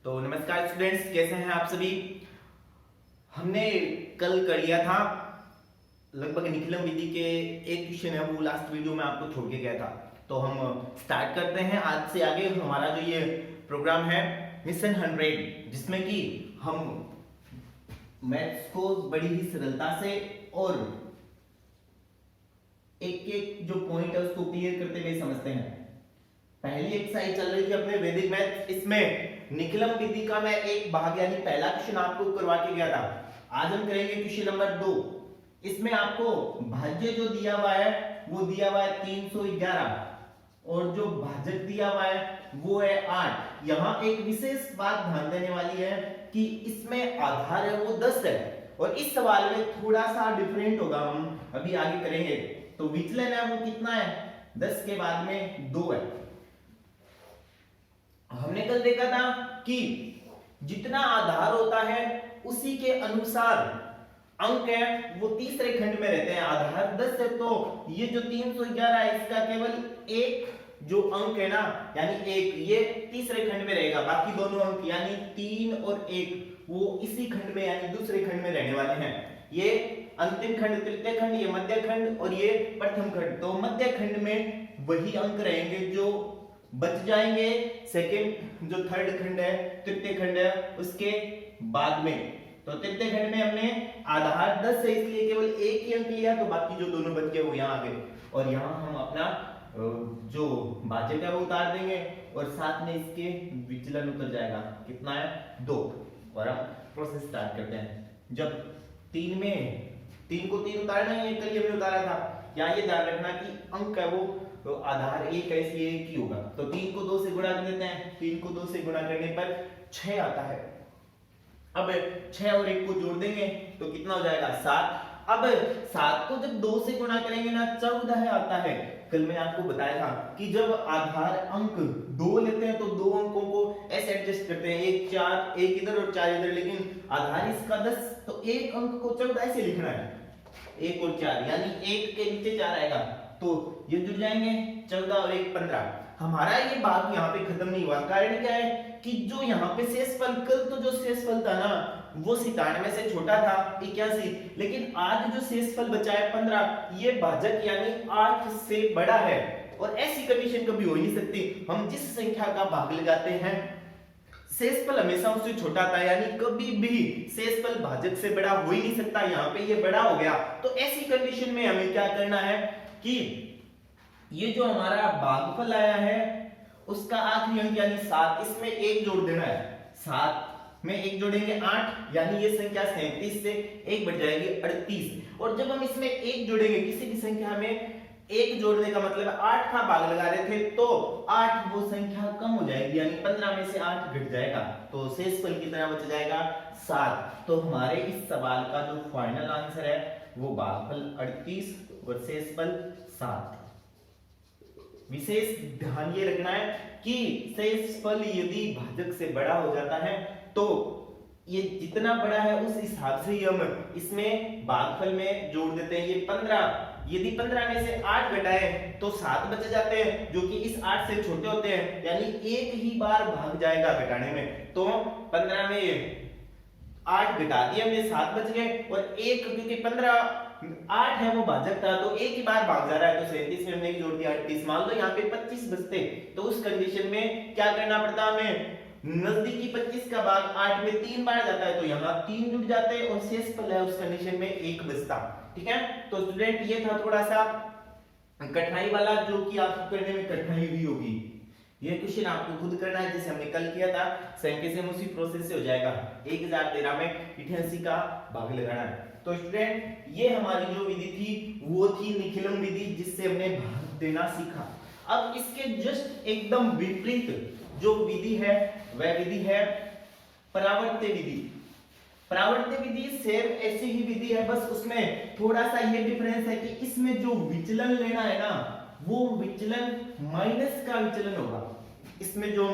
तो नमस्कार स्टूडेंट्स, कैसे हैं आप सभी। हमने कल कर लिया था लगभग निखिलम विधि के एक क्वेश्चन है, वो लास्ट वीडियो में आपको छोड़ के गया था। तो हम स्टार्ट करते हैं आज से आगे हमारा जो ये प्रोग्राम है मिशन 100, जिसमें कि हम मैथ्स को बड़ी ही सरलता से और एक एक जो पॉइंट है उसको क्लियर करते हुए समझते हैं। पहली एक्सरसाइज चल रही थी अपने वैदिक मैथ्स, इसमें निखिलम विधि का मैं एक भाग यानी पहला क्वेश्चन आपको करवा के गया था। आज हम करेंगे क्वेश्चन नंबर 2। इसमें आपको भाज्य जो दिया हुआ है वो दिया हुआ है 311 और जो भाजक दिया हुआ है वो है 8। यहाँ एक विशेष बात ध्यान देने वाली है कि इसमें आधार है वो 10 है और इस सवाल में थोड़ा सा डिफरेंट होगा, हम अभी आगे करेंगे। तो विचलन है वो कितना है, 10 के बाद में 2 है। हमने कल देखा था कि जितना आधार होता है उसी के अनुसार अंक है वो तीसरे खंड में रहते हैं। आधार 10 है तो ये जो 311 है इसका केवल एक जो अंक है ना यानी एक, ये तीसरे खंड में रहेगा। बाकी दोनों अंक यानी 3 और 1 वो इसी खंड में यानी दूसरे खंड में रहने वाले हैं। ये अंतिम खंड तृतीय खंड, ये मध्य खंड और ये प्रथम खंड। तो मध्य खंड में वही अंक रहेंगे जो बच जाएंगे सेकंड जो थर्ड खंड है तृतीय खंड है उसके बाद में। तो तृतीय खंड में हमने आधार 10 है इसलिए केवल एक ही अंक लिया, तो बाकी जो दोनों बच गए वो यहाँ आ गए और यहाँ हम अपना जो भाजक है वो उतार देंगे और साथ में इसके विचलन उतर जाएगा। कितना है 2। और हम प्रोसेस स्टार्ट करते हैं। जब 3 को 3 उतारना है, कल हमने उतारा था। यहाँ ये ध्यान रखना कि अंक है वो तो आधार एक है इसलिए एक ही होगा। तो 3 को 2 से गुणा कर देते हैं, 3 को 2 से गुणा करने पर 6 आता है। अब 6 और 1 को जोड़ देंगे तो कितना हो जाएगा 7। अब 7 को जब 2 से गुणा करेंगे ना 14 आता है। कल मैंने आपको बताया था कि जब आधार अंक 2 लेते हैं तो दो अंकों को ऐसे एडजस्ट करते हैं, एक 4 एक इधर और 4 इधर, लेकिन आधार इसका 10 तो एक अंक को 14 ऐसे लिखना है, 1 और 4 यानी 1 के नीचे 4 आएगा तो ये जुड़ जाएंगे 14 और 1 15। हमारा ये भाग यहाँ पे खत्म नहीं हुआ। कारण क्या है कि जो यहाँ पे शेषफल, कल तो जो शेषफल था ना वो 97 से छोटा था 81, लेकिन आज जो शेषफल बचा है 15 ये भाजक यानी 8 से बड़ा है। और ऐसी कंडीशन कभी हो ही नहीं सकती। हम जिस संख्या का भाग लगाते हैं शेषफल हमेशा उससे छोटा था, यानी कभी भी शेषफल भाजक से बड़ा हो ही नहीं सकता। यहाँ पे ये बड़ा हो गया तो ऐसी कंडीशन में हमें क्या करना है कि ये जो हमारा भागफल आया है उसका आखिरी अंक यानी 7, इसमें 1 जोड़ देना है। 7 में 1 जोड़ेंगे 8 यानी ये संख्या 37 से 1 बढ़ जाएगी 38। और जब हम इसमें 1 जोड़ेंगे किसी भी संख्या में 1 जोड़ने का मतलब 8 का भाग लगा रहे थे तो 8 वो संख्या कम हो जाएगी यानी 15 में से 8 घट जाएगा तो शेषफल कितना बच जाएगा 7। तो हमारे इस सवाल का जो फाइनल आंसर है वो भागफल 38 और शेषफल 7। विशेष ध्यान ये रखना है कि शेषफल यदि भाजक से बड़ा हो जाता है तो ये जितना बड़ा है उस हिसाब से ही हम इसमें भागफल में जोड़ देते हैं। ये 15, यदि 15 में से 8 घटाए तो 7 बच जाते हैं जो कि इस 8 से छोटे होते हैं, यानी एक ही बार भाग जाएगा घटाने में। तो 15 में 8 घटा दिए हमने 7 बच गए और 1 क्योंकि 15 8 है वो भाजक था तो एक ही बार भाग जा रहा है तो 37 में हमने जोड़ दिया 38। मान लो यहाँ पे 25 बचते तो उस कंडीशन में क्या करना पड़ता हमें, नजदीकी 25 का भाग 8 में 3 बार जाता है तो यहाँ 3 जुड़ जाते हैं और शेषफल है उस कंडीशन में 1 बचता। ठीक है, तो स्टूडेंट ये था थोड़ा सा कठिनाई वाला जो कि आपको करने में कठिनाई हुई होगी। ये क्वेश्चन आपको खुद करना है जैसे हमने कल किया था, सेम उसी प्रोसेस से हो जाएगा। 1013 में 88 का भाग लगाना है। तो स्टूडेंट ये हमारी जो विधि थी वो थी निखिलम विधि जिससे हमने भाग देना सीखा। अब इसके जस्ट एकदम विपरीत जो विधि है वह विधि है परावर्त्य विधि। परावर्त्य विधि सेम ऐसी ही विधि है, बस उसमें थोड़ा सा ये डिफरेंस है कि इसमें जो विचलन लेना है ना वो विचलन माइनस का विचलन होगा। इसमें जो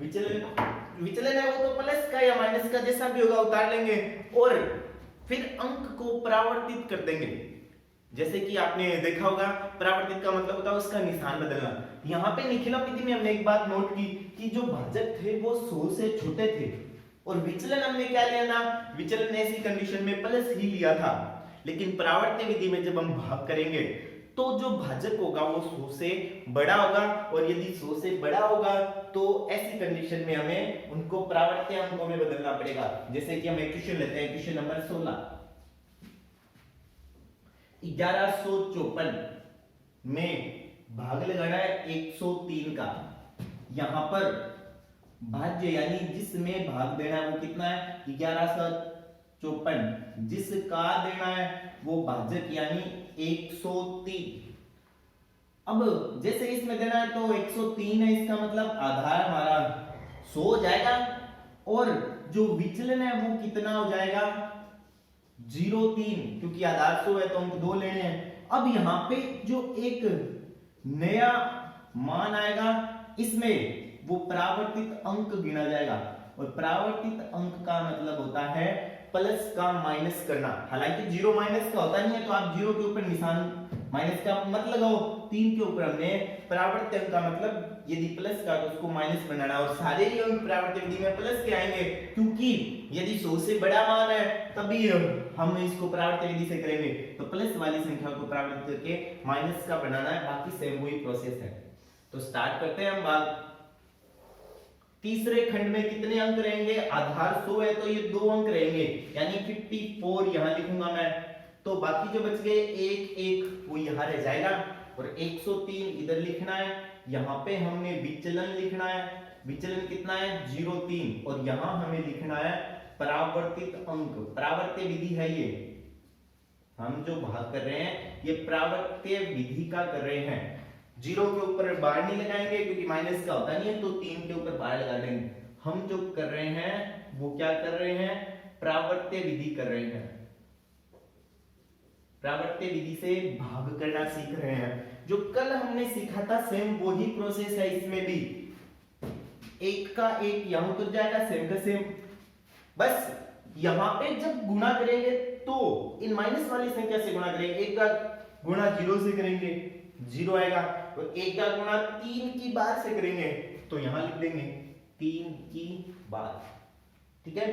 विचलन है वो तो प्लस का या माइनस का जैसा भी होगा उतार लेंगे और फिर अंक को परावर्तित कर देंगे। जैसे कि आपने देखा होगा परावर्तित का मतलब होता है उसका निशान बदलना। यहाँ पे निखिलम विधि में हमने एक बात नोट की कि जो भाजक थे वो 100 से छोटे थे और विचलन हमने क्या लिया था, विचलन ऐसी कंडीशन में प्लस ही लिया था। लेकिन परावर्त्य विधि में जब हम भाग करेंगे तो जो भाजक होगा वो 100 से बड़ा होगा और यदि 100 से बड़ा होगा तो ऐसी कंडीशन में हमें उनको परावर्त्य अंकों में बदलना पड़ेगा। जैसे कि हम एक क्वेश्चन लेते हैं, क्वेश्चन नंबर 16। 1154 में भाग लगाना है 103 का। यहां पर भाज्य यानी जिसमें भाग देना है वो कितना है, 1154। जिसका देना है वो भाजक यानी 103। अब जैसे इसमें देना है तो 103 है, इसका मतलब आधार हमारा 100 हो जाएगा और जो विचलन है वो कितना हो जाएगा, 0.3, क्योंकि आधार 100 है तो हमको 2 लेने हैं। अब यहाँ पे जो एक नया मान आएगा इसमें वो परावर्तित अंक गिना जाएगा और परावर्तित अंक का मतलब होता है प्लस का माइनस करना। हालांकि 0 माइनस का होता नहीं है तो आप 0 के ऊपर निशान माइनस का मत लगाओ। 3 के ऊपर हमने परावर्तित अंक का मतलब यदि प्लस का तो उसको माइनस बनाना और सारे ही अंक परावर्तित विधि में प्लस के आएंगे, क्योंकि यदि 100 से बड़ा मान है तभी हम इसको परावर्तित विधि से करेंगे। तो प्लस वाली संख्या को परावर्तित करके माइनस का बनाना है, बाकी सेम वही प्रोसेस है। तो स्टार्ट करते हैं हम भाग। तीसरे खंड में कितने अंक रहेंगे, आधार 100 है तो ये 2 अंक रहेंगे यानी 54 यहां लिखूंगा मैं। तो बाकी जो बच गए 1 1 वो यहां रह जाएगा और 103 इधर लिखना है। यहां पे हमने विचलन लिखना है, विचलन कितना है 0.3 और यहां हमें लिखना है परावर्तित अंक। परावर्त्य विधि है ये, हम जो भाग कर रहे हैं ये परावर्त्य विधि का कर रहे हैं। 0 के ऊपर बार नहीं लगाएंगे क्योंकि माइनस का होता नहीं है, तो 3 के ऊपर बार लगा देंगे। हम जो कर रहे हैं वो क्या कर रहे हैं, परावर्त्य विधि कर रहे हैं। परावर्त्य विधि से भाग करना सीख रहे हैं। जो कल हमने सीखा था सेम वही प्रोसेस है इसमें भी। 1 का 1 यहां उतर जाएगा, सेम का सेम। बस यहां पे जब गुणा करेंगे तो इन माइनस वाली संख्या से गुणा करेंगे। 1 का गुणा 0 से करेंगे 0 आएगा, तो 1 का गुणा 3 की बार से करेंगे तो यहां लिख देंगे 3 की बार। ठीक है।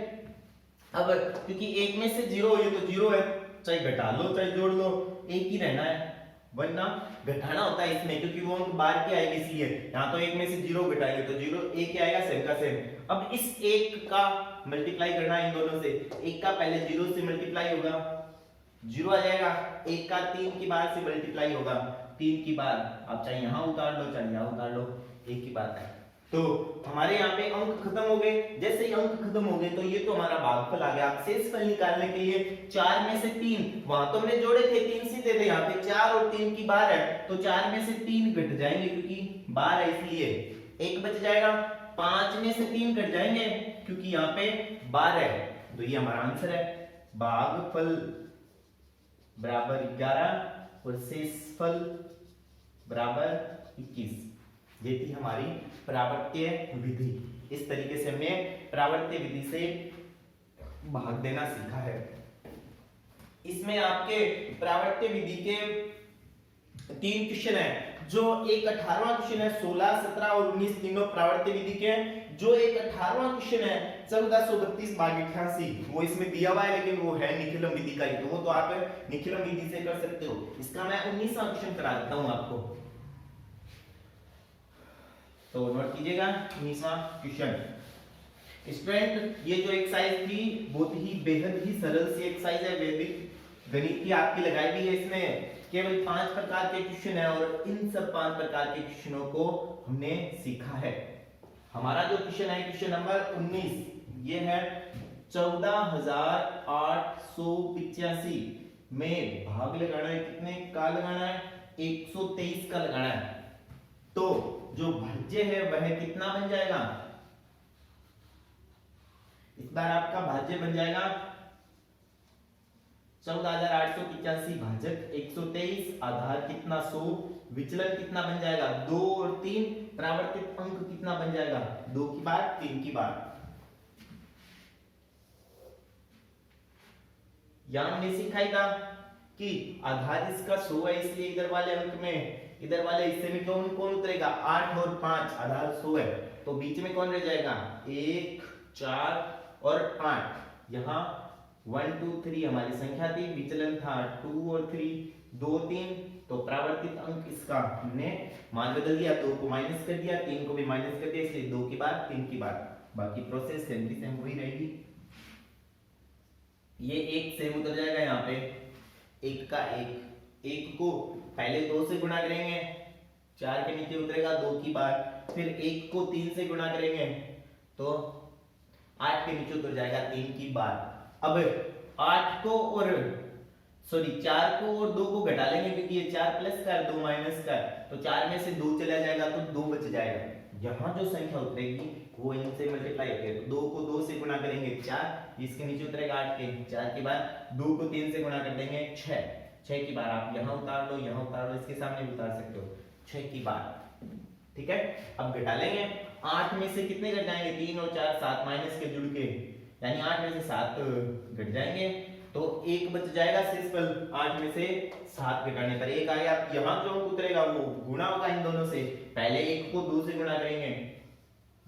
अब क्योंकि 1 में से 0 ये तो 0 है, चाहे घटा लो चाहे जोड़ लो एक ही रहना है, वरना घटाना होता है इसमें क्योंकि वो अंक बार के आएंगे, इसलिए यहां तो 1 में से 0 घटाएंगे तो 0 1 आएगा, सेम का सेम। अब इस 1 का मल्टीप्लाई करना है इन दोनों से। 1 का पहले 0 से मल्टीप्लाई होगा 0 आ जाएगा, 1 का 3 की बार से मल्टीप्लाई होगा 3 की बार। आप चाहे यहां उतार लो चाहे यहां उतार लो, एक ही बात है। तो हमारे यहाँ पे अंक खत्म हो गए। जैसे ही अंक खत्म हो गए तो ये तो हमारा भागफल आ गया। अब शेषफल निकालने के लिए 4 में से 3, वहां तो हमने जोड़े थे 3 सीधे थे, यहाँ पे 4 और 3 की बार है तो 4 में से 3 घट जाएंगे क्योंकि बार है इसलिए 1 बच जाएगा। 5 में से 3 कट जाएंगे क्योंकि यहाँ पे बार है, तो ये हमारा आंसर है। भागफल बराबर 11 और शेषफल बराबर 21। ये थी हमारी परावर्त्य विधि। इस तरीके से हमने परावर्त्य विधि से भाग देना सीखा है। इसमें आपके परावर्त्य विधि के 3 क्वेश्चन है। जो एक 18वां क्वेश्चन है 16, 17 और 19 तीनों परावर्त्य विधि के हैं। जो एक 18वां क्वेश्चन है 1432 भाग 88 वो इसमें दिया हुआ है लेकिन वो है निखिलम विधि का ही, तो वो तो आप निखिलम विधि से कर सकते हो। इसका मैं 19वां क्वेश्चन करा देता हूं आपको, तो नोट कीजिएगा 19वां क्वेश्चन। स्टूडेंट ये जो एक्सरसाइज थी बहुत ही बेहद ही सरल सी एक्सरसाइज है, वैदिक गणित की आपकी लगाई भी है। इसमें केवल 5 प्रकार के क्वेश्चन है और इन सब 5 प्रकार के क्वेश्चनों को हमने सीखा है। हमारा जो क्वेश्चन है क्वेश्चन नंबर 19, ये है 14885 में भाग लगाना है, कितने का लगाना है 123 का लगाना है। तो जो भाज्य है वह कितना बन जाएगा, इस बार आपका भाज्य बन जाएगा 14885 भाजक 123, आधार कितना 100, विचलन कितना बन जाएगा 2 और 3, परावर्तित अंक कितना बन जाएगा 2 की बार 3 की बार। यहां हमने सिखाया था कि आधार इसका 100 है इसलिए इधर वाले अंक में इधर वाले हिस्से में कौन कौन उतरेगा, 8 और 5, आधार 100 है, तो बीच में कौन रह जाएगा, 1 4 और 8। यहाँ 1 2 3 हमारी संख्या थी, विचलन था 2 और 3, 2 3, तो परावर्तित अंक इसका हमने मान बदल दिया, 2 को माइनस कर दिया, 3 को भी माइनस कर दिया, इसलिए 2 की बार 3 की बार, बाकी प्रोसेस सेम की सेम वही रहेगी। ये एक सेम उतर जाएगा यहाँ पे, एक का एक को पहले 2 से गुणा करेंगे, 4 के नीचे उतरेगा 2 की बार, फिर 1 को 3 से गुणा करेंगे तो 8 के नीचे उतर जाएगा 3 की बार। अब 8 को और 4 को और 2 को घटा लेंगे, क्योंकि ये 4 प्लस का 2 माइनस का, तो 4 में से 2 चला जाएगा तो 2 बच जाएगा। यहाँ जो संख्या उतरेगी वो इनसे मल्टीप्लाई करेंगे, तो 2 को 2 से गुणा करेंगे 4, इसके नीचे उतरेगा 8 के, 4 के बाद 2 को 3 से गुणा कर देंगे 6 की बार, आप यहाँ उतार लो, यहाँ उतार लो, इसके सामने भी उतार सकते हो, 6 की बार। ठीक है, अब घटा लेंगे, 8 में से कितने घट जाएंगे, 3 और 4 7 माइनस के जुड़ के, यानी 8 में से 7 घट जाएंगे, तो 1 बच जाएगा शेषफल, 8 में से 7 घटाने पर 1 आएगा। यहाँ जो अंक उतरेगा वो गुणा होगा इन दोनों से, पहले 1 को 2 से गुणा करेंगे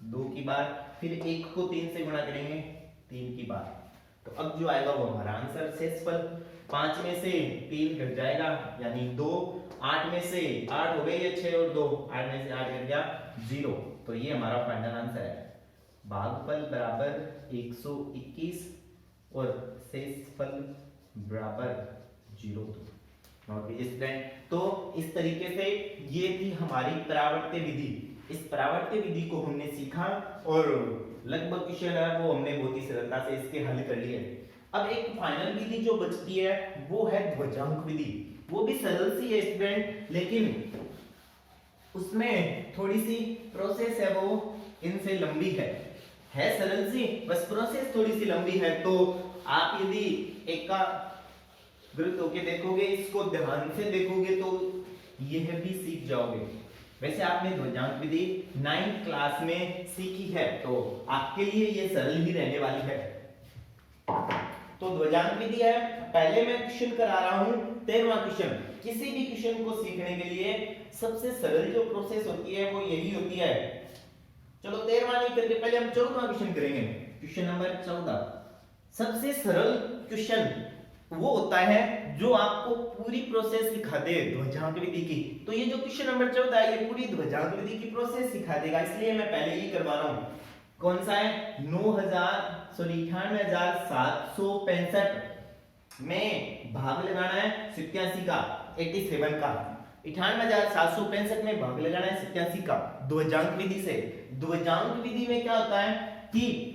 2 की बार, फिर 1 को 3 से गुणा करेंगे 3 की बार, तो अब जो आएगा वो हमारा आंसर शेषफल। 5 में से 3 घट जाएगा यानी 2, 8 में से 8 हो गई है 6 और 2, 8 में से 8 घट गया 0, तो ये हमारा फाइनल आंसर है। भागफल बराबर 121 और शेषफल बराबर 0। स्टूडेंट, तो इस तरीके से ये थी हमारी परावर्त्य विधि। इस परावर्त्य विधि को हमने सीखा और लगभग क्वेश्चन है वो हमने बहुत ही सरलता से इसके हल कर लिए। अब एक फाइनल विधि जो बचती है वो है ध्वजांक विधि। वो भी सरल सी है स्टूडेंट, लेकिन उसमें थोड़ी सी प्रोसेस है वो इनसे लंबी है सरल सी, बस प्रोसेस थोड़ी सी लंबी है। तो आप यदि एकाग्रत होके देखोगे, इसको ध्यान से देखोगे तो यह भी सीख जाओगे। वैसे आपने ध्वजांक विधि 9th क्लास में सीखी है, तो आपके लिए ये सरल ही रहने वाली है। तो ध्वजांक विधि है, पहले मैं क्वेश्चन करा रहा हूं 13वां क्वेश्चन। किसी भी क्वेश्चन को सीखने के लिए सबसे सरल जो प्रोसेस होती है वो यही होती है। चलो 13वां नहीं करके पहले हम 14वां क्वेश्चन करेंगे। Question number 14। सबसे सरल क्वेश्चन वो होता है जो आपको पूरी प्रोसेस सिखा दे ध्वजांक विधि की। तो ये जो क्वेश्चन नंबर 14 है ये पूरी ध्वजांक विधि की प्रोसेस सिखा देगा, इसलिए मैं पहले ही करवा रहा हूं। कौन सा है, 98,765 में भाग लगाना है 87 का, 87 का, 98,765 में भाग लगाना है 87 का ध्वजांक विधि से। ध्वजांक विधि में क्या होता है कि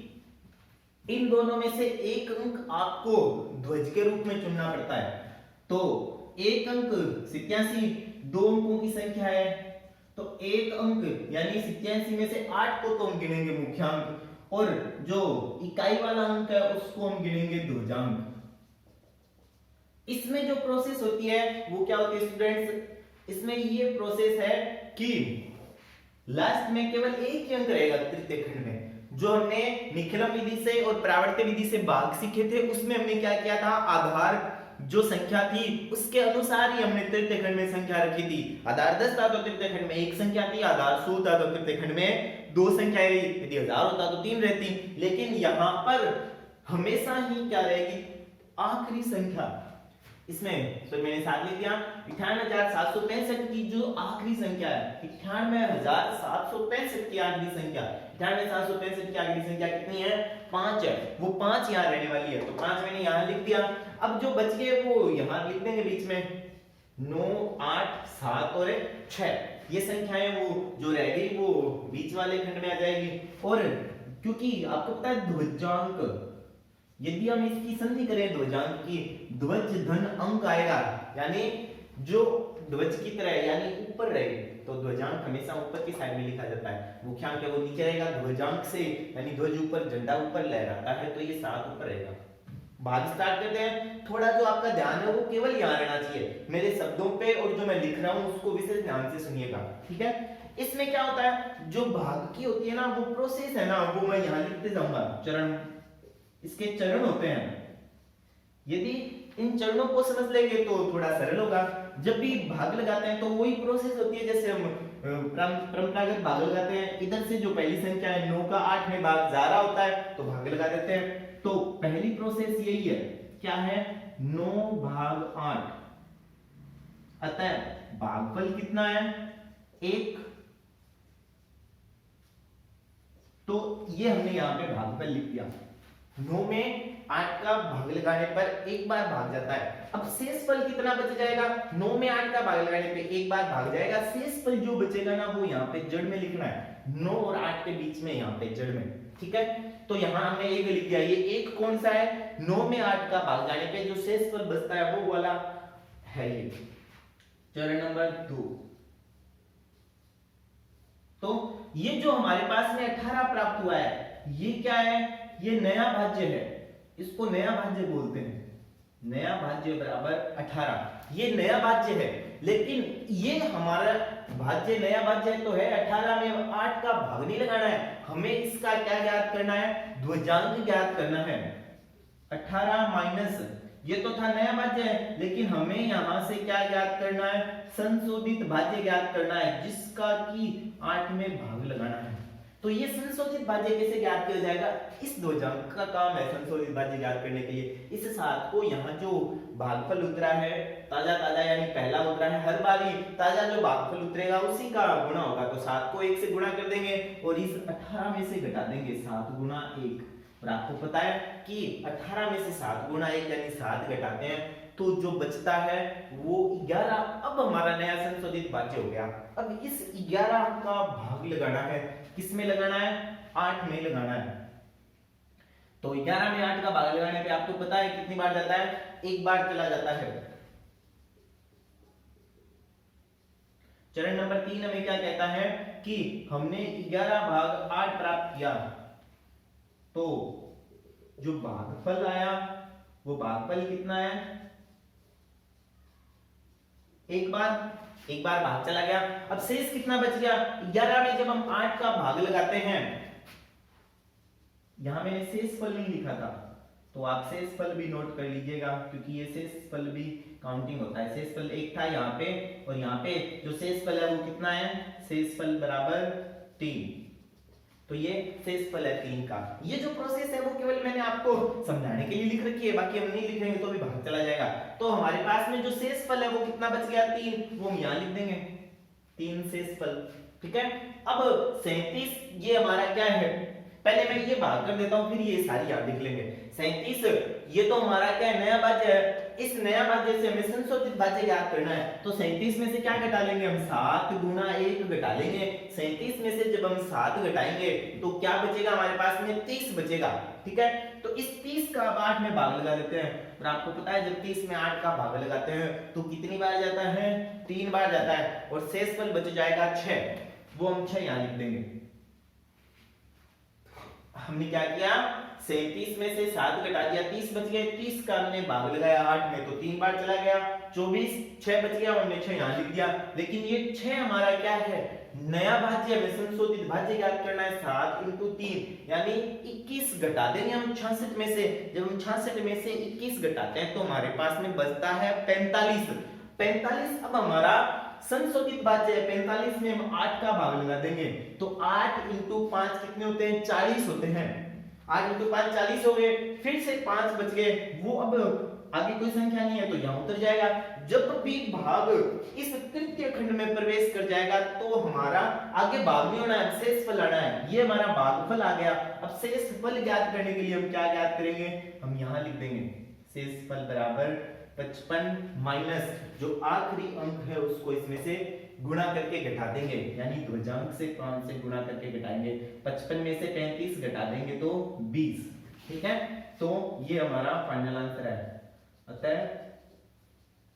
इन दोनों में से एक अंक आपको ध्वज के रूप में चुनना पड़ता है। तो एक अंक 87 दो अंकों की संख्या है, तो एक अंक यानी 87 में से 8 को तो हम गिनेंगे मुख्यांक, और जो इकाई वाला अंक है उसको हम गिनेंगे ध्वजांक। इसमें जो प्रोसेस होती है वो क्या होती है स्टूडेंट्स, इसमें ये प्रोसेस है कि लास्ट में केवल एक ही अंक रहेगा तृतीय खंड में। जो हमने निखिलम विधि से और परावर्त्य विधि से भाग सीखे थे उसमें हमने क्या किया था, आधार जो संख्या थी उसके अनुसार ही हमने तृतीय खंड में संख्या रखी थी। आधार 10 था तो तृतीय खंड में एक संख्या थी, आधार 100 था तो तृतीय खंड में दो संख्याएं, यदि 1000 होता तो 3 रहती। लेकिन यहाँ पर हमेशा ही क्या रहेगी, आखिरी संख्या। इसमें तो मैंने साथ लिख दिया 98,765 की जो आखिरी संख्या है, 98,765 की आखिरी संख्या, 98,765 की आखिरी संख्या कितनी है, 5 है। वो 5 यहाँ रहने वाली है, तो 5 मैंने यहाँ लिख दिया। अब जो बच गए वो यहाँ लिख देंगे बीच में, 9, 8, 7 और 6 ये संख्याएं वो जो रह गई वो बीच वाले खंड में आ जाएगी। और क्योंकि आपको पता है ध्वजांक, यदि हम इसकी संधि करें ध्वजांक की, ध्वज धन अंक आएगा, यानी जो ध्वज की तरह यानी ऊपर रहेगी, तो ध्वजांक हमेशा ऊपर की साइड में लिखा जाता है, मुख्यांक है वो नीचे रहेगा। ध्वजांक से यानी ध्वज ऊपर, झंडा ऊपर लहराता है, तो ये 7 ऊपर रहेगा। भाग स्टार्ट करते हैं। थोड़ा जो आपका ध्यान है वो केवल यहाँ रहना चाहिए, मेरे शब्दों पे और जो मैं लिख रहा हूँ उसको विशेष ध्यान से सुनिएगा, ठीक है। इसमें क्या होता है, जो भाग की होती है ना वो प्रोसेस है ना, वो मैं यहाँ लिखते जाऊंगा, चरण, इसके चरण होते हैं। यदि इन चरणों को समझ लेंगे तो थोड़ा सरल होगा। जब भी भाग लगाते हैं तो वही प्रोसेस होती है जैसे हम परंपरागत भाग लगाते हैं। इधर से जो पहली संख्या है 9 का 8 में भाग जा रहा होता है तो भाग लगा देते हैं। तो पहली प्रोसेस यही है, क्या है, 9 भाग 8। अतः भागफल कितना है, 1। तो ये हमने यहां पे भागफल लिख दिया। 9 में 8 का भाग लगाने पर एक बार भाग जाता है। अब शेषफल कितना बच जाएगा, 9 में 8 का भाग लगाने पे एक बार भाग जाएगा। शेषफल जो बचेगा ना वो यहाँ पे जड़ में लिखना है, 9 और 8 के बीच में, यहाँ पे जड़ में, ठीक है। तो यहाँ हमने एक लिख दिया। ये एक कौन सा है, 9 में 8 का भाग जाने पे जो शेषफल बचता है वो वाला है ये चरण नंबर 2। तो ये जो हमारे पास में 18 प्राप्त हुआ है, ये क्या है, ये नया भाज्य है, इसको नया भाज्य बोलते हैं। नया भाज्य बराबर 18, ये नया भाज्य है। लेकिन ये हमारा भाज्य नया भाज्य तो है, 18 में 8 का भाग नहीं लगाना है, हमें इसका क्या ज्ञात करना है, ध्वजांक ज्ञात करना है। 18 माइनस, ये तो था नया भाज्य है, लेकिन हमें यहां से क्या ज्ञात करना है, संशोधित भाज्य ज्ञात करना है, जिसका कि 8 में भाग लगाना है। तो ये संशोधित भाज्य कैसे ज्ञात किया जाएगा, इस ध्वजांक का काम है संशोधित भाज्य ज्ञात करने के लिए। इस 7 को यहाँ जो भागफल उतरा है ताजा ताजा, यानी पहला उतरा है, हर बार ही ताजा जो भागफल उतरेगा उसी का गुणा होगा। तो 7 को 1 से गुणा कर देंगे और इस 18 में से घटा देंगे, 7 गुणा 1। और आपको पता है कि 18 में से 7 गुणा 1 यानी 7 घटाते हैं तो जो बचता है वो 11। अब हमारा नया संशोधित भाज्य हो गया। अब इस 11 का भाग लगाना है, किसमें लगाना है, 8 में लगाना है। तो 11 में 8 का भाग लगाने पे आपको पता है कितनी बार जाता है, एक बार चला जाता है। चरण नंबर 3 हमें क्या कहता है कि हमने 11 भाग 8 प्राप्त किया, तो जो भागफल आया वो भागफल कितना है, एक बार भाग चला गया। अब शेष कितना बच गया, 11 में जब हम 8 का भाग लगाते हैं, यहां मैंने शेषफल नहीं लिखा था तो आप शेषफल भी नोट कर लीजिएगा, क्योंकि ये शेषफल भी काउंटिंग होता है। शेषफल 1 था यहाँ पे, और यहाँ पे जो शेषफल है वो कितना है, शेषफल बराबर 3। तो ये शेषफल है 3 का। ये जो प्रोसेस है वो केवल मैंने आपको समझाने के लिए लिख रखी है, बाकी हम नहीं लिखेंगे तो भी भाग चला जाएगा। तो हमारे पास में जो शेषफल है वो कितना बच गया, 3, वो हम यहां लिख देंगे, 3 शेषफल, ठीक है। अब 37 ये हमारा क्या है, पहले मैं ये भाग कर देता हूं फिर ये सारी आप लिख लेंगे। 37 ये तो हमारा क्या है, नया भाज्य है। इस नया भाज्य से हमें संशोधित भाज्य ज्ञात करना है। तो 37 में से क्या घटा लेंगे हम, 7 गुना 1 घटा लेंगे। 37 में से जब हम 7 घटाएंगे तो क्या बचेगा हमारे पास में, 30 बचेगा, ठीक है। तो इस 30 का अब 8 में भाग लगा देते हैं। और आपको पता है जब 30 में 8 का भाग लगाते हैं तो कितनी बार जाता है, 3 बार जाता है। और शेषफल बच जाएगा 6, वो हम 6 यहां लिख देंगे। हमने क्या किया, 37 में से 7 घटा दिया, 30 बच गए। 30 का हमने भाग लगाया 8 में तो 3 बार चला गया, 24, 6 बच गया, हमने 6 यहां लिख दिया। लेकिन ये 6 हमारा क्या है, नया भाज्य है, संशोधित भाज्य ज्ञात करना है। 7 × 3 यानी 21 घटा देंगे हम 66 में से। जब हम 66 में से 21 घटाते हैं तो हमारे पास में बचता है 45। 45 अब हमारा संशोधित भाज्य है। 45 में हम 8 का भाग लगा देंगे तो 8 × 5 कितने होते हैं, 40 होते हैं। 8 × 5 40 हो गए, फिर से 5 बच गए, वो अब आगे कोई संख्या नहीं है तो यहां उतर जाएगा। जब भी भाग इस तृतीय खंड में प्रवेश कर जाएगा तो हमारा आगे भाग नहीं होना है, शेषफल आना है। ये हमारा भागफल आ गया। अब शेषफल ज्ञात करने के लिए हम क्या ज्ञात करेंगे, हम यहां लिख देंगे शेषफल बराबर 55 माइनस जो आखिरी अंक है उसको इसमें से गुणा करके घटा देंगे, यानी ध्वजांक से 5 से गुणा करके घटाएंगे। 55 में से 35 घटा देंगे तो 20, ठीक है। तो ये हमारा फाइनल आंसर है। अतः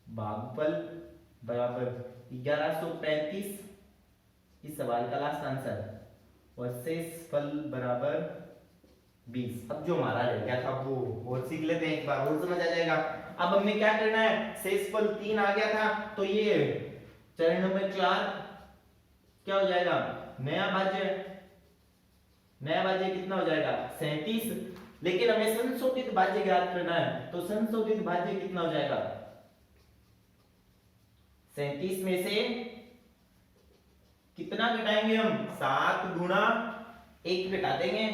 भागफल बराबर 1135 इस सवाल का लास्ट आंसर, और शेषफल बराबर 20। अब जो हमारा रह गया था वो और सीख लेते हैं, एक बार और समझ आ जाएगा। अब हमें क्या करना है, शेषफल 3 आ गया था तो ये चरण नंबर 4 क्या हो जाएगा, नया भाज्य। नया भाज्य कितना हो जाएगा, 37। लेकिन हमें संशोधित भाज्य ज्ञात करना है तो संशोधित भाज्य कितना हो जाएगा, 37 में से कितना घटाएंगे हम? 7 गुणा 1 घटा देंगे,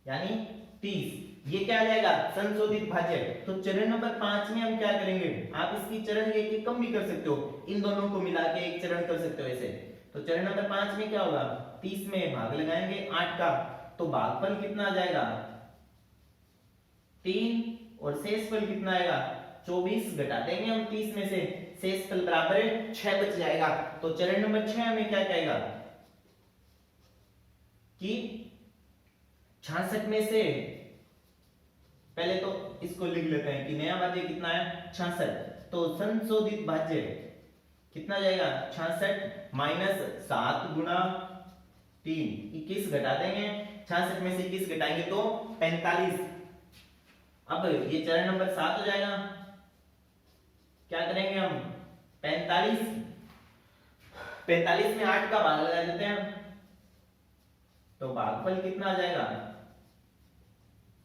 यानी 30। ये क्या आ जाएगा? संशोधित भाज्य। तो चरण नंबर 5 में हम क्या करेंगे? आप इसकी चरण एक एक कम भी कर सकते हो, इन दोनों को मिला के एक चरण कर सकते हो ऐसे। तो चरण नंबर 5 में क्या होगा? 30 में भाग लगाएंगे 8 का, तो भागफल कितना आ जाएगा? 3, और शेषफल कितना आएगा? 24 घटा देंगे हम 30 में से, शेषफल बराबर है 6 बच जाएगा। तो चरण नंबर 6 में क्या कहेगा कि 66 में से, पहले तो इसको लिख लेते हैं कि नया भाज्य कितना है? 66। तो संशोधित भाज्य कितना जाएगा? 66 माइनस 7 गुणा 3, 21 घटा देंगे। 66 में से 21 घटाएंगे तो 45। अब ये चरण नंबर 7 हो जाएगा। क्या करेंगे हम? 45 में 8 का भाग लगा देते हैं, तो भागफल कितना आ जाएगा?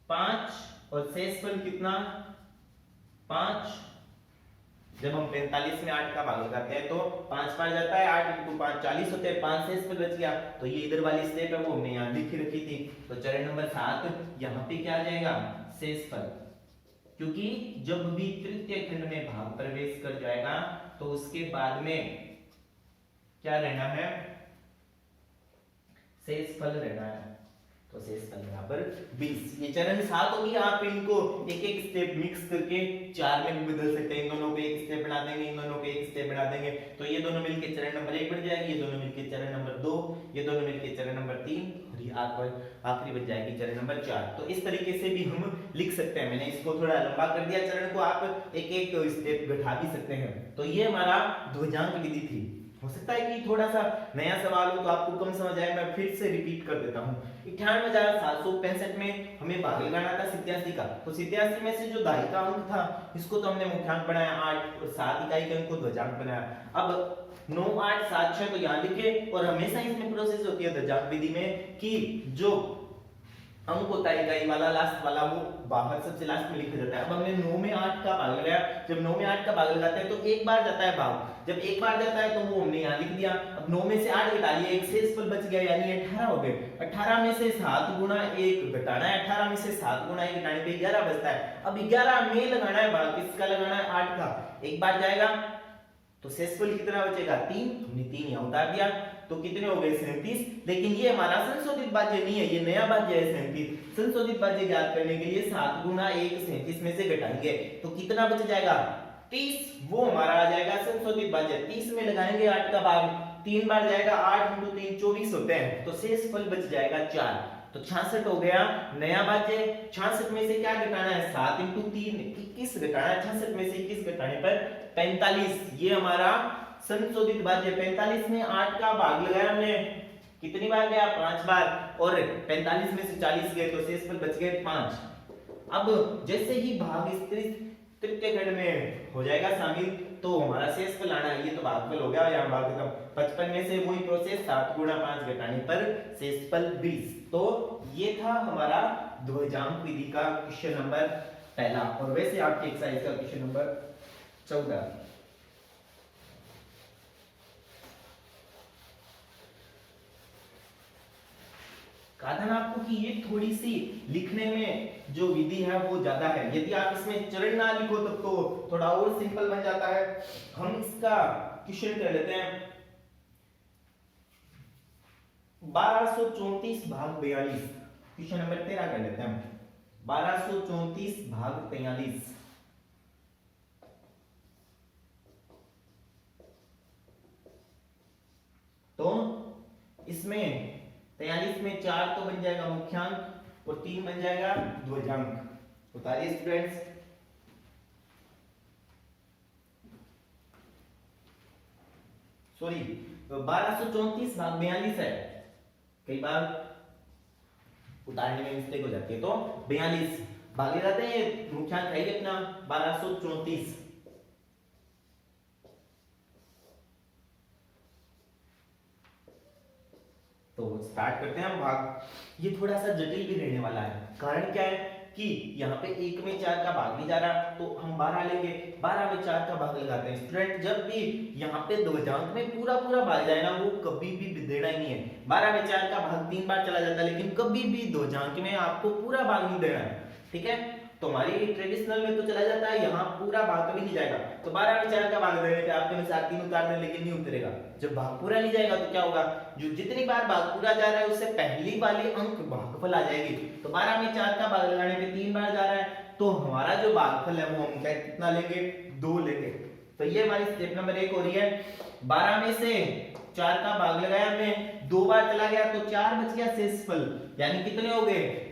5, और शेषफल कितना? 5। जब हम 45 में 8 का भाग लगाते हैं तो 5 5 जाता है, 8 × 5 40 होते हैं, 5 शेषफल बच गया। तो ये इधर वाली स्टेप है वो हमने यहाँ लिख रखी थी। तो चरण नंबर 7 यहाँ पे क्या आ जाएगा? शेषफल। क्योंकि जब भी तृतीय खंड में भाग प्रवेश कर जाएगा तो उसके बाद में क्या रहना है? शेषफल रहना है। तो शेषफल बराबर 20। ये चरण 7 होगी। आप इनको एक एक स्टेप मिक्स करके 4 में भी बदल सकते हैं। इन दोनों को एक स्टेप बना देंगे, इन दोनों को एक स्टेप बना देंगे, तो ये दोनों मिलके चरण नंबर 1 बन जाएगी, ये दोनों मिलके चरण नंबर 2, ये दोनों मिलके चरण नंबर 3, और ये आखिरी बन जाएगी चरण नंबर 4। तो इस तरीके से भी हम लिख सकते हैं। मैंने इसको थोड़ा लंबा कर दिया चरण को, आप एक एक स्टेप घटा भी सकते हैं। तो ये हमारा ध्वजांक विधि थी। हो सकता है कि थोड़ा सा नया सवाल हो तो आपको कम समझ आए, मैं फिर से रिपीट कर देता हूँ। 98,765 में हमें भाग लगाना था 87 का। तो 87 में से जो दाई का अंक था इसको तो हमने मुख्यांक बनाया 8, और 7 इकाई के अंक को ध्वजांक बनाया। अब 9 8 7 6 तो यहाँ लिखे, और हमेशा इसमें प्रोसेस होती है ध्वजांक विधि में कि जो अंक होता है इकाई वाला लास्ट वाला वो बाहर सबसे लास्ट में लिखा जाता है। अब हमने 9 में 8 का भाग लगाया। जब 9 में 8 का भाग लगाते हैं तो एक बार जाता है भाग। जब एक बार जाता है तो वो हमने यहाँ लिख दिया। अब 9 में से 8 घटा लिया, एक शेषफल बच गया, यानी 18 हो गए। 18 में से 7 गुणा 1 घटाना है, 18 में से 7 गुणा 1 घटाने पे 11 बचता है। अब 11 में लगाना है भाग, किसका लगाना है? 8 का। एक बार जाएगा तो शेषफल कितना बचेगा? 3। हमने 3 यहाँ उतार दिया, तो कितने हो गए? 37। लेकिन ये हमारा संशोधित भाज्य नहीं है, ये नया भाज्य है 37। संशोधित भाज्य ज्ञात करने के लिए 7 गुणा 1 37 में से घटाएंगे तो कितना बच जाएगा? 30। वो हमारा आ जाएगा संशोधित भाज्य। 30 में लगाएंगे 8 का भाग, 3 बार जाएगा, 8 × 3 24 होते हैं, तो शेषफल बच जाएगा 4। तो 66 हो गया नया भाज्य। 66 में से क्या घटाना है? 7 × 3 21 घटाना है। 66 में से 21 घटाने पर 45। ये हमारा संशोधित भाज्य। 45 में 8 का भाग लगाया हमने, कितनी बार गया? 5 बार, और 45 में से 40 गए तो शेषफल बच गए 5। अब जैसे ही भाग तृतीय खंड में हो जाएगा शामिल तो हमारा शेषफल आना है। ये तो भागफल हो गया, यहाँ भाग खत्म। 55 में से वही प्रोसेस, 7 गुणा 5 घटाने पर शेषफल 20। तो ये था हमारा ध्वजांक विधि का क्वेश्चन नंबर पहला। और वैसे आपके एक्सरसाइज का क्वेश्चन नंबर 14। कहा था ना आपको कि ये थोड़ी सी लिखने में जो विधि है वो ज्यादा है। यदि आप इसमें चरण ना लिखो तब तो थोड़ा और सिंपल बन जाता है। हम इसका क्वेश्चन कर लेते हैं 1234 भाग 42। क्वेश्चन नंबर 13 कर लेते हैं 1234 भाग 43। तो इसमें 43 में 4 तो बन जाएगा मुख्यांक और 3 बन जाएगा ध्वजांक। उतारिए स्टूडेंट्स। सॉरी, तो 1234 भाग 42 है। कई बार उतारने में मिस्टेक हो जाती है, तो 42 भागे जाते हैं, मुख्यांक है अपना 1234। तो स्टार्ट करते हैं हम भाग। ये थोड़ा सा जटिल भी रहने वाला है। कारण क्या है कि यहाँ पे 1 में 4 का भाग नहीं जा रहा, तो हम 12 लेंगे, 12 में 4 का भाग लगाते हैं। स्टूडेंट जब भी यहाँ पे द्विभाजक में पूरा पूरा भाग जाए ना, वो कभी भी देना ही नहीं है। 12 में 4 का भाग 3 बार चला जाता है, लेकिन कभी भी द्विभाजक में आपको पूरा भाग नहीं देना है, ठीक है। तो हमारी ट्रेडिशनल में तो चला जाता है, यहाँ पूरा भाग कभी नहीं जाएगा। तो 12 में 4 का भाग देने पे आपके में से 3 उतार दें, लेकिन नहीं उतरेगा। जब भाग पूरा नहीं जाएगा तो क्या होगा, जो जितनी बार भाग पूरा जा रहा है उससे पहली वाली अंक भागफल आ जाएगी। तो 12 में 4 का भाग लगाने पे 3 बार जा रहा है, तो हमारा जो भागफल है वो हम क्या कितना लेंगे, 2 लेंगे। तो ये हमारी स्टेप नंबर 1 हो रही है। 12 में से 4 का भाग लगाया हमने, 2 बार चला गया तो 4 बच गया शेषफल, यानी कितने हो गए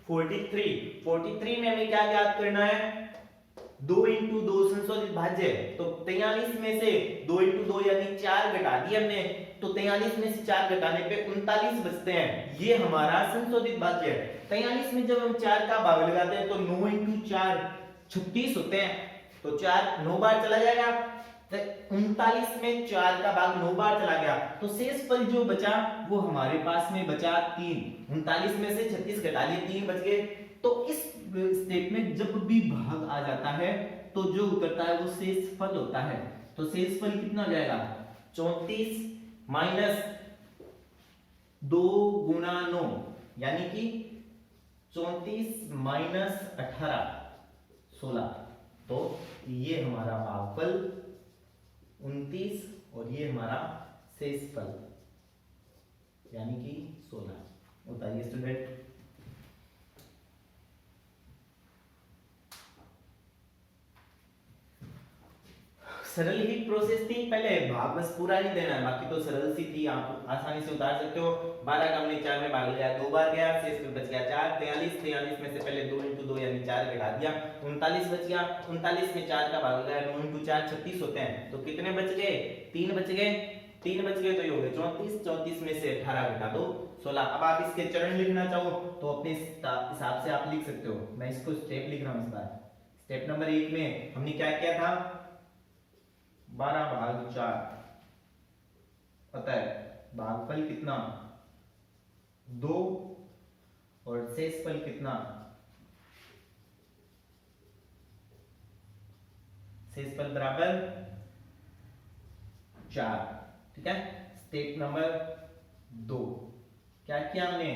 43, 43 में हमें क्या ज्ञात करना है, 2 इंटू 2 संशोधित भाज्य। तो 43 में से 2 इंटू 2 यानी 4 घटा दिए हमने, तो 43 में से 4 घटाने पे 39 बचते हैं, ये हमारा संशोधित भाज्य है। 43 में जब हम 4 का भाग लगाते हैं तो 9 इंटू 4 36 होते हैं, तो 4 9 बार चला जाएगा, 39 में 4 का भाग 9 बार चला गया, तो शेषफल जो बचा वो हमारे पास में बचा 3। 39 में से 36 घटा लिए, 3 बच गए। तो इस स्टेप में जब भी भाग आ जाता है तो जो उतरता है वो शेषफल होता है। तो शेषफल कितना हो जाएगा, 34 माइनस 2 गुना 9, यानी कि 34 माइनस 18 16। तो ये हमारा भागफल 29 और ये हमारा शेषफल यानी कि 16। बताइए स्टूडेंट, सरल ही प्रोसेस थी, पहले भाग बस पूरा नहीं देना है, बाकी तो सरल सी थी, आप आसानी से उतार सकते हो। 12 का हमने 4 में भाग लिया, 2 बार गया, शेष में बच गया 4। 43 में से पहले 2 इंटू 2 यानी 4 घटा दिया, 39 बच गया। 39 में 4 का भाग लगाया, 9 इंटू 4 36 होते हैं, तो कितने बच गए, 3 बच गए। 3 बच गए तो ये हो गए 34, 34 में से 18 घटा दो 16। अब आप इसके चरण लिखना चाहो तो अपने हिसाब से आप लिख सकते हो, मैं इसको स्टेप लिख रहा हूं इस बार। स्टेप नंबर 1 में हमने क्या किया था, 12 भाग 4 पता है, भागफल कितना 2 और शेषफल कितना, शेषफल बराबर 4, ठीक है। स्टेप नंबर 2 क्या किया हमने,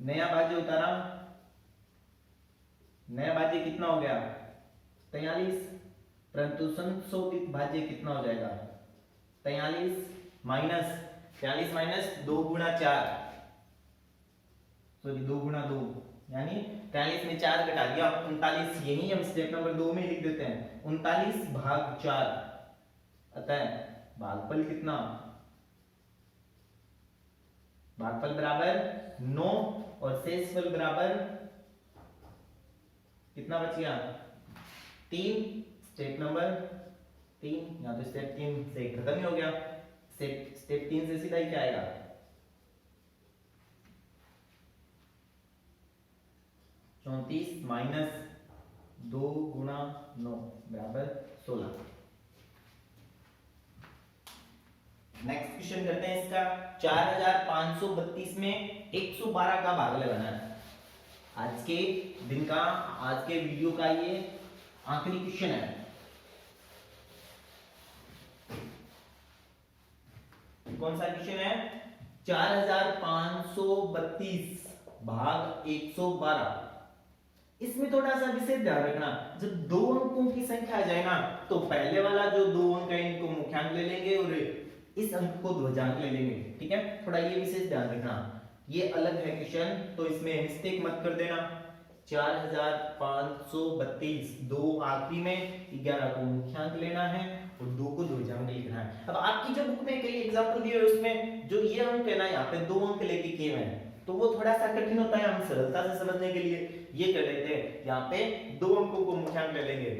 नया भाज्य उतारा, नया भाज्य कितना हो गया 43, परंतु संशोधित भाज्य कितना हो जाएगा 43 माइनस 2 गुना 4, सॉरी 2 गुना 2 यानी 43 में 4 घटा दिया 39, यही हम स्टेप नंबर 2 में लिख देते हैं। 39 भाग 4 अतः भागफल कितना, भागफल बराबर 9 और शेषफल बराबर कितना बच गया 3। स्टेप नंबर 3, या तो स्टेप 3 से खत्म ही हो गया, स्टेप 3 से सीधा ही क्या आएगा 34 माइनस 2 गुना 9 बराबर 16। नेक्स्ट क्वेश्चन करते हैं इसका, 4532 में 112 का भाग लगाना है। आज के दिन का, आज के वीडियो का ये आखिरी क्वेश्चन है। कौन सा क्वेश्चन है, 4532 भाग 112। इसमें थोड़ा सा विशेष ध्यान रखना, जब 2 अंकों की संख्या आ जाए ना तो पहले वाला जो 2 अंक है इनको मुख्यांक ले लेंगे और इस अंक को ध्वजांक ले लेंगे, ठीक है। थोड़ा ये विशेष ध्यान रखना, ये अलग है क्वेश्चन, तो इसमें मिस्टेक मत कर देना। 4532, 2 आखिरी में, 11 को मुख्यांक लेना है और 2 को ध्वजांक लिखना है। अब आपकी जो बुक में कई एग्जांपल दिए हुए उसमें जो ये अंक है ना, यहाँ पे 2 अंक लेके किए हुए हैं, तो वो थोड़ा सा कठिन होता है, हम सरलता से समझने के लिए ये कर लेते हैं, यहाँ पे 2 अंकों को मुख्यांक ले लेंगे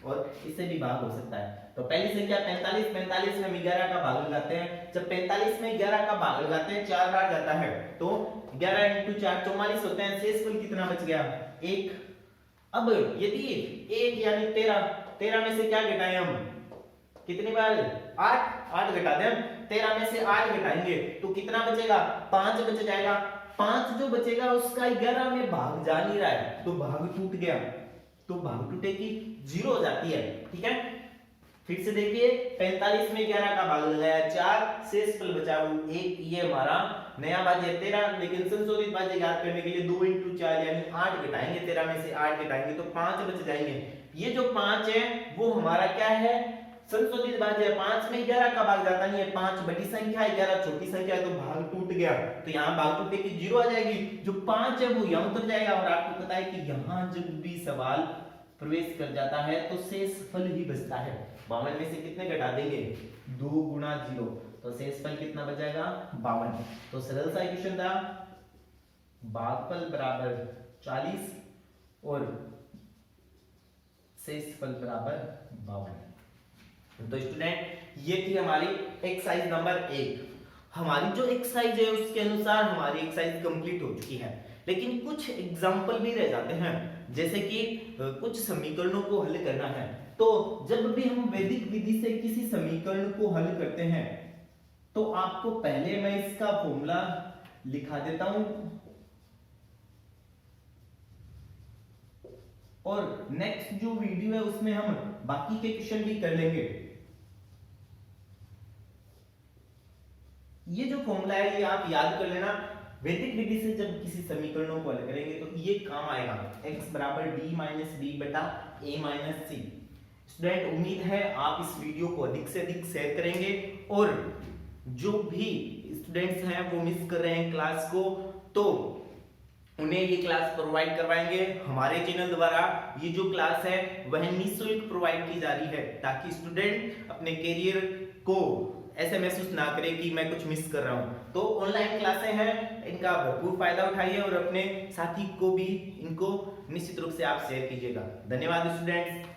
और इससे भी भाग हो सकता है। तो पहली संख्या 45 में हम 11 का भाग लगाते हैं, जब 45 में 11 का भाग लगाते हैं 4 बार जाता है, तो 11 इंटू 4 44 होते हैं, शेषफल कितना बच गया 1। अब यदि 1 यानी 13 में से क्या घटाएं हम, कितनी बार 8 घटा दें हम, 13 में से 8 घटाएंगे तो कितना बचेगा 5 बच जाएगा। 5 जो बचेगा उसका 11 में भाग जा नहीं रहा है, तो भाग टूट गया, तो भाग टूटे की 0 हो जाती है। ठीक है, फिर से देखिए 45 में 11 का भाग लगाया 4, शेषफल बचा वो 1, ये हमारा नया भाज्य 13, लेकिन संशोधित भाज्य ज्ञात करने के लिए 2 × 4 यानी 8 घटाएंगे, 13 में से 8 घटाएंगे तो 5 बच जाएंगे। ये जो 5 है वो हमारा क्या है, संशोधित भाज्य है। 5 में 11 का भाग जाता नहीं है, 5 बड़ी संख्या है, 11 छोटी संख्या है, तो भाग टूट गया, तो यहाँ भाग टूटे की 0 आ जाएगी, जो 5 है वो यहाँ उतर जाएगा। और आपको पता है कि यहाँ जब भी सवाल प्रवेश कर जाता है तो शेषफल ही बचता है। 52 में से कितने घटा देंगे, 2 × 0, तो शेषफल कितना बच जाएगा, 52। तो सरल सा इक्वेशन था, भागफल बराबर 40 और शेषफल बराबर 52। तो स्टूडेंट ये थी हमारी एक्सरसाइज नंबर 1। हमारी जो एक्सरसाइज है उसके अनुसार हमारी एक्सरसाइज कंप्लीट हो चुकी है, लेकिन कुछ एग्जाम्पल भी रह जाते हैं, जैसे कि कुछ समीकरणों को हल करना है। तो जब भी हम वैदिक विधि से किसी समीकरण को हल करते हैं तो आपको पहले मैं इसका फॉर्मूला लिखा देता हूं और नेक्स्ट जो वीडियो है उसमें हम बाकी के क्वेश्चन भी कर लेंगे। ये जो फॉर्मूला है ये आप याद कर लेना, वैदिक विधि से जब किसी समीकरणों को हल करेंगे तो ये काम आएगा, x बराबर d माइनस बी बटा a माइनस सी। स्टूडेंट उम्मीद है आप इस वीडियो को अधिक से अधिक शेयर करेंगे और जो भी स्टूडेंट्स हैं वो मिस कर रहे हैं क्लास को तो उन्हें ये क्लास प्रोवाइड करवाएंगे हमारे चैनल द्वारा। ये जो क्लास है वह निःशुल्क प्रोवाइड की जा रही है ताकि स्टूडेंट अपने करियर को ऐसे महसूस ना करे कि मैं कुछ मिस कर रहा हूं। तो ऑनलाइन क्लासें हैं, इनका भरपूर फायदा उठाइए और अपने साथी को भी इनको निश्चित रूप से आप शेयर कीजिएगा। धन्यवाद स्टूडेंट्स।